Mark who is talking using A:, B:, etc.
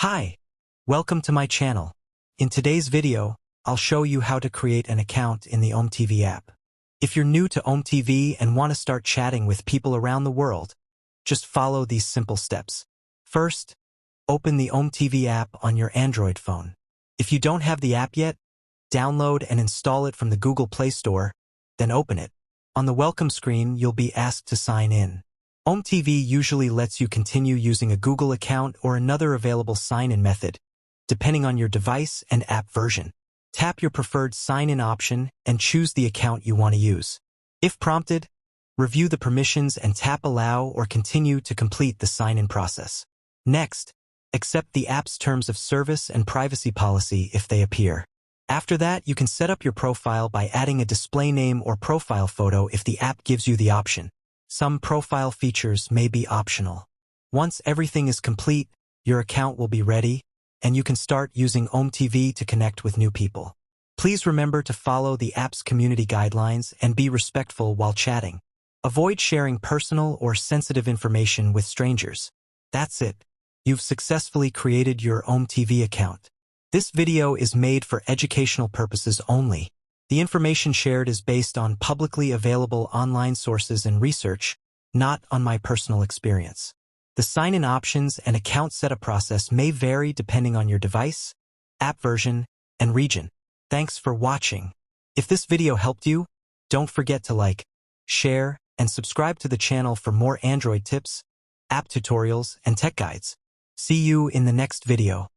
A: Hi, welcome to my channel. In today's video, I'll show you how to create an account in the OmeTV app. If you're new to OmeTV and want to start chatting with people around the world, just follow these simple steps. First, open the OmeTV app on your Android phone. If you don't have the app yet, download and install it from the Google Play Store, then open it. On the welcome screen, you'll be asked to sign in. OmeTV usually lets you continue using a Google account or another available sign-in method, depending on your device and app version. Tap your preferred sign-in option and choose the account you want to use. If prompted, review the permissions and tap Allow or Continue to complete the sign-in process. Next, accept the app's terms of service and privacy policy if they appear. After that, you can set up your profile by adding a display name or profile photo if the app gives you the option. Some profile features may be optional. Once everything is complete, your account will be ready, and you can start using OmeTV to connect with new people. Please remember to follow the app's community guidelines and be respectful while chatting. Avoid sharing personal or sensitive information with strangers. That's it. You've successfully created your OmeTV account. This video is made for educational purposes only. The information shared is based on publicly available online sources and research, not on my personal experience. The sign-in options and account setup process may vary depending on your device, app version, and region. Thanks for watching. If this video helped you, don't forget to like, share, and subscribe to the channel for more Android tips, app tutorials, and tech guides. See you in the next video.